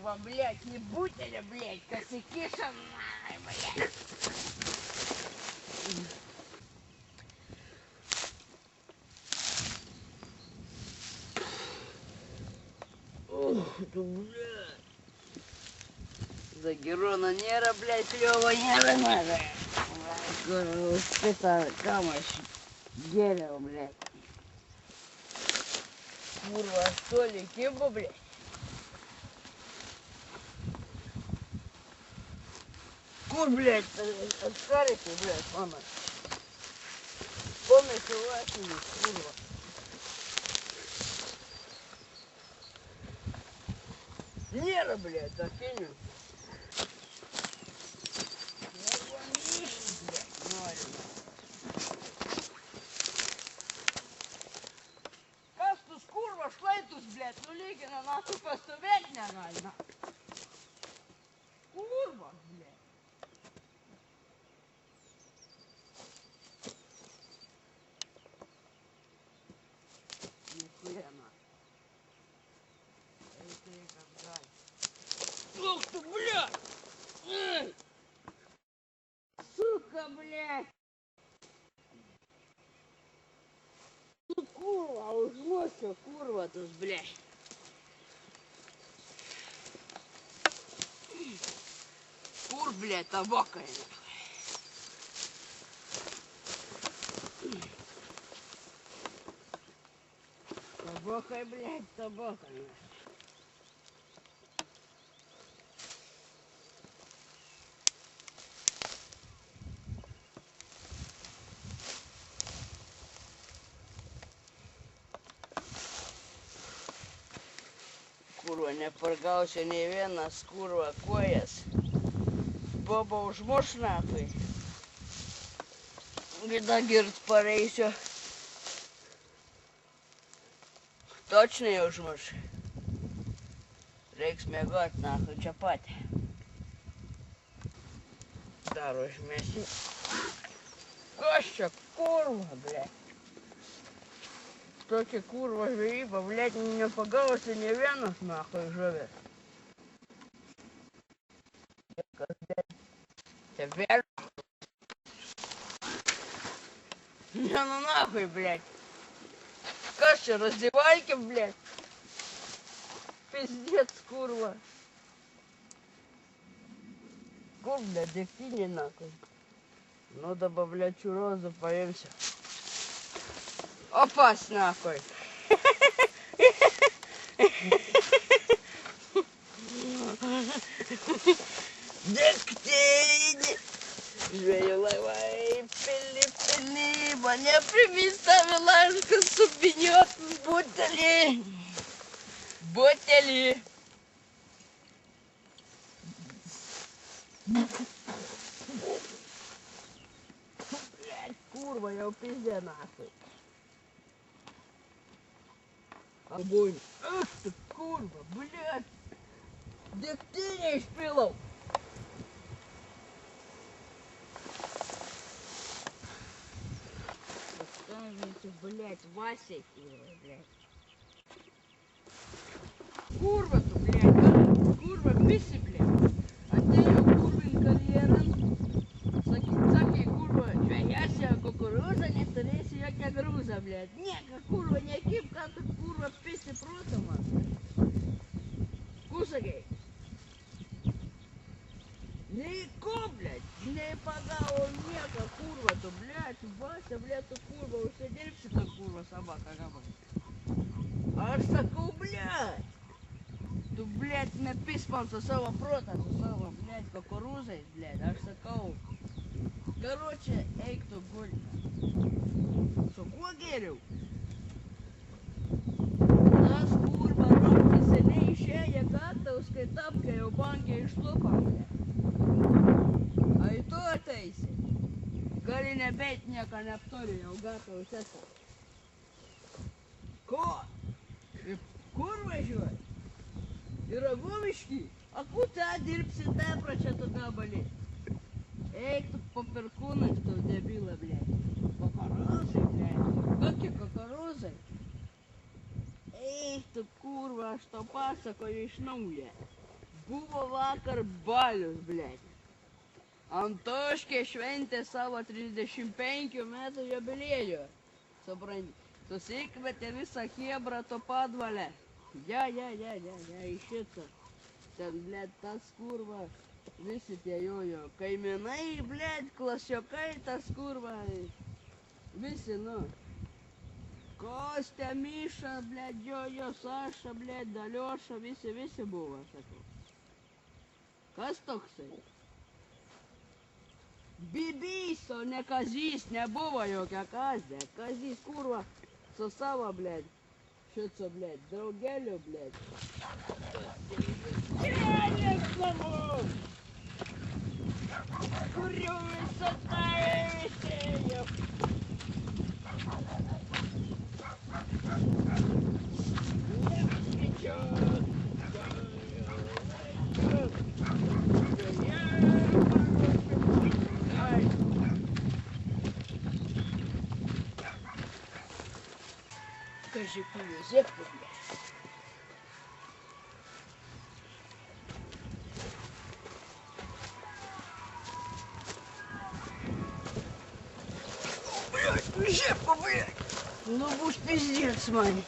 Курва, блядь, не бутили, блядь, косяки шамай, блядь. Ух, ты, блядь. За Герона нера, блядь, клёво нера надо. Курва, спитали, камощ, дерево, блядь. Курва, столик, еба, блядь. Кур, блядь, от карики, блядь, мама. Помнишь, у вас есть, курва. Нера, блядь, закинем. Кастус, курва, шлейтус, блядь, ну лигина нахуй поставить нереально. Курва, блядь. Нихуя нахуй. Это и как жаль. Ух ты, блядь! Эй! Сука, блядь! Тут курва, а уж мощно курва тут, блядь. Кур, блядь, табакой. Табакой, блядь, табакой. Курва, не поргался не вена, скурва, кояс. Боба уж можешь нахуй. Где гирт парейся. Точно я уж можешь. Reiks miegot nāku čapati. Daroši mēs. Kas čia kurva, блядь? Tokia kurva žvejyba, блядь, nepagausi ne vienas nāku žuvės. Kas, блядь? Čia vėl. Не ну нахуй, блядь. Kas čia, раздевайки, блядь? Пиздец, курва. Кур, блядь, дефини нахуй. Ну, добавлять чурозу, поемся. Опас, нахуй. Дектини. Жвеловай, пили-пили. Мне представила лажка супенет в бутыли. Бутыли. Блядь, курва, я в пизде нахуй. Огонь. Ах ты, курва, блядь. Да ты не шпилов. Скажите, блядь, Вася, блядь. Курва-то, блядь, курва, писи, блядь. А ты ее курвин карьером. Всякие курва, я себя кукуруза, не старейся, я как груза, блядь. Не, как курва, не кипка, ты курва, писи просто, man. Кусагей. Нико, блядь, не погало нека, курва-то, блядь, Вася, блядь, то курва, уж сидельцы-то курва, собака, габай. Аж такой, блядь. Tu, блядь, написал со своего прота, со своего, блядь, кукурузой, блядь, аж такого. Короче, эй, кто голька. Что, гогерил? Нас, курва, робки сильнейшая, я катовской тапкой у банки и шлопа, блядь. А и то отойся. Галина бедняка на вторе, у гатова сеса. Ко? И курва живет? И роговички? А куда дирпси тепрача туда, блядь? Эй, тут поперкуны, кто дебила, блядь. Кукурузы, блядь. Какие кукурузы? Эй, тут курва, что паса, конечно, блядь. Buvo vakar balius, blėt. Antoškė šventė savo 35 metų jubiliejų. Supranti, susikvietė visą Chebrą to padvalę. Ja, į šitą. Ten, blėt, tas kurva, visi tie jojo kaimynai, blėt, klasiokai, tas kurva, visi, nu. Kostė, Miša, blėt, jojo, Saša, blėt, Dalioša, visi buvo, sakau. Kas toksai? Bibys, o ne Kazys, nebuvo jokia Kazė. Kazys, kurva, su savo, blėt, šito, blėt, draugeliu, blėt. Kelias savo! Kuriu visą tai visėjo. Скажи, зепку, блядь. Блядь, зепку, блядь. Ну, будь пиздец, мань.